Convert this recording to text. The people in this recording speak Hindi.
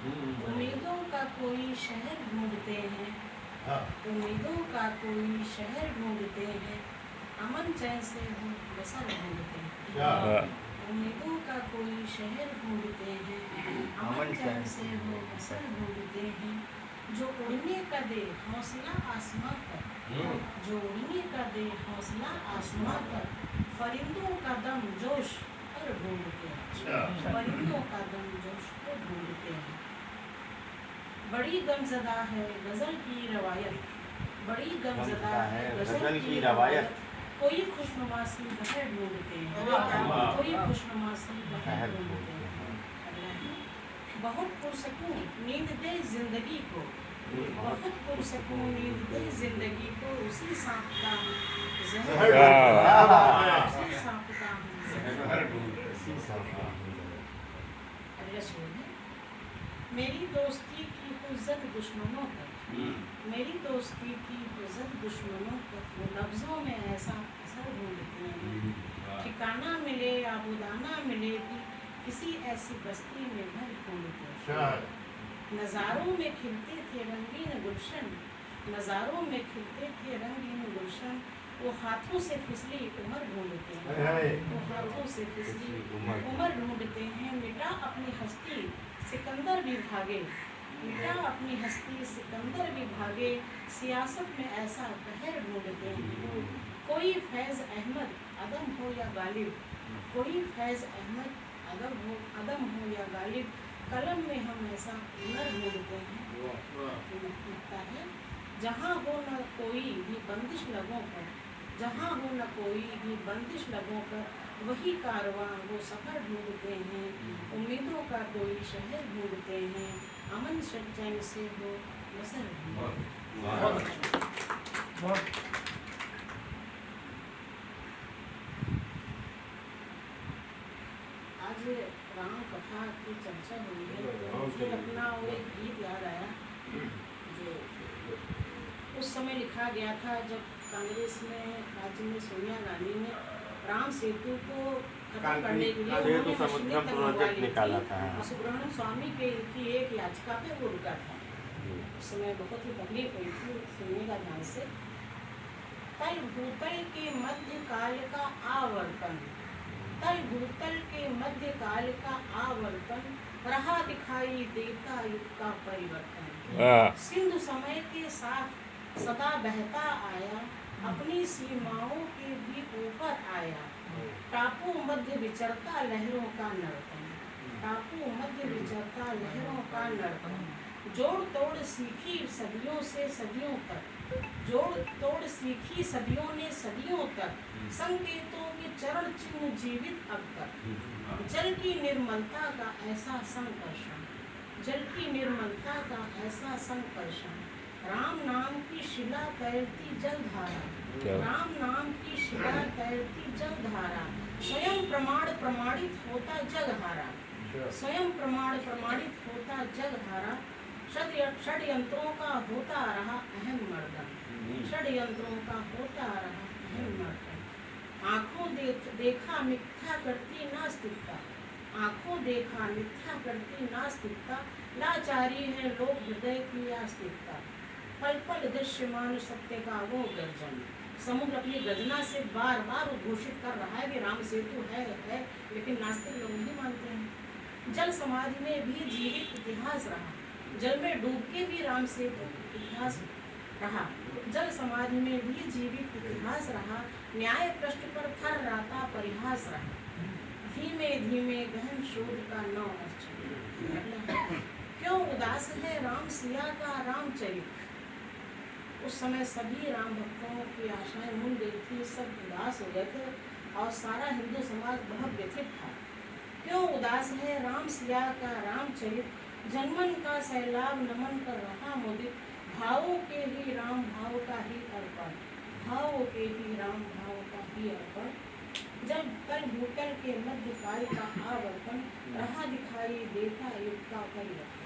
उम्मीदों का कोई शहर ढूंढते हैं, उम्मीदों का कोई शहर ढूंढते हैं, अमन चैन से हो बसर ढूंढते हैं। उम्मीदों का कोई शहर ढूंढते हैं, अमन चैन से हो बसर ढूंढते हैं। जो उड़ने का दे हौसला आसमां पर, जो उड़ने का दे हौसला आसमां पर, परिंदों का दम जोश पर ढूंढते हैं, परिंदों का दम जोश पर ढूंढते हैं। बड़ी गमज़दा है गज़ल की रवायत, बड़ी गमज़दा है गज़ल की रवायत, कोई खुशनुमा सी बहर ढूंढते हैं, कोई खुशनुमा सी बहर ढूंढते हैं। बहुत पुरसकून नींद दे जिंदगी को, बहुत पुरसकून नींद दे जिंदगी को, उसी सांप का ज़हर, उसी सांप का ज़हर। अगला शेर है, मेरी दोस्ती की हो ज़द दुश्मनों पर, मेरी दोस्ती की हो ज़द दुश्मनों पर, वो लफ्ज़ों में ऐसा असर ढूंढते हैं। ठिकाना मिले आबुदाना मिले भी किसी ऐसी बस्ती में घर ढूंढते हैं। नज़ारों में खिलते थे रंगीन गुलशन, नज़ारों में खिलते थे रंगीन गुलशन, वो हाथों से फिसली उमर ढूंढते हैं, वो हाथों से फिसली उमर ढूंढते हैं। मिटा अपनी हस्ती सिकंदर भी भागे, मिटा अपनी हस्ती सिकंदर भी भागे, सियासत में ऐसा कहर ढूंढते हैं। कोई फैज़ अहमद अदम हो या गालिब, कोई फैज़ अहमद अदम हो या गालिब, कलम में हम ऐसा हुनर ढूंढते हैं। लिखता है, जहाँ हो न कोई भी बंदिश लगों पर, जहाँ हो न कोई भी बंदिश लगों पर, वही कारवां वो सफ़र ढूंढते हैं। उम्मीदों का कोई शहर ढूंढते हैं, अमन चैन से हो बसर ढूंढते हैं। आज राम कथा की चर्चा हुई है, तो मुझे अपना वो एक गीत याद आया जो उस समय लिखा गया था जब कांग्रेस में राज्य में सोनिया गांधी ने राम सेतु को खत्म करने के लिए उन्होंने प्रोजेक्ट निकाला था। सुब्रमण्यम स्वामी की एक याचिका पे वो रुका था। उस समय बहुत ही तकलीफ हुई थी, सुनने का ध्यान से। तल भूतल के मध्य काल का आवर्तन, तल भूतल के मध्य काल का आवर्तन, रहा दिखाई देता युग का परिवर्तन। सिंधु समय के साथ सदा बहता आया, अपनी सीमाओं के भी ऊपर आया। टापू मध्य विचरता लहरों का नर्तन, टापू मध्य विचरता लहरों का नर्तन। जोड़ तोड़ सीखी सदियों से सदियों तक, जोड़ तोड़ सीखी सदियों ने सदियों तक, संकेतों के चरण चिन्ह जीवित अब तक। जल की निर्मलता का ऐसा संकर्षण, जल की निर्मलता का ऐसा संकर्षण, राम नाम की शिला तैरती जलधारा, राम नाम की शिला तैरती जलधारा, स्वयं प्रमाण प्रमाणित होता जगहारा, स्वयं प्रमाण प्रमाणित होता जगहारा। षड्यंत्रों का होता रहा अहम मर्दन, षड्यंत्रों का होता रहा अहम मर्दन। आँखों देखा मिथ्या करती नास्तिकता, आँखों देखा मिथ्या करती नास्तिकता, लाचारी है लोक हृदय की आस्तिकता। पल पल दृश्यमान सत्य का वो गर्जन, समुद्र अपनी गर्जना से बार बार उद्घोषित कर रहा है कि राम सेतु है, लेकिन नास्तिक लोग नहीं मानते हैं। जल समाधि में भी जीवित इतिहास रहा, जल में डूब के भी राम सेतु इतिहास रहा, जल समाधि में भी जीवित इतिहास रहा। न्याय पृष्ठ पर थर्राता परिहास रहा, धीमे धीमे गहन शोध का नौ अर्चन। क्यों उदास है राम सिया का रामचरित, उस समय सभी राम भक्तों की आशाएं मुन गई थी, सब उदास हो गए थे और सारा हिंदू समाज बहुत व्यथित था। क्यों उदास है राम सिया का रामचरित, जनमन का सैलाब नमन कर रहा मुदित। भावों के ही राम भाव का ही अर्पण, भावों के ही राम भाव का ही अर्पण। जब कल भूतल के मध्य काल का आवर्तन, रहा दिखाई देता युग का परिवर्तन।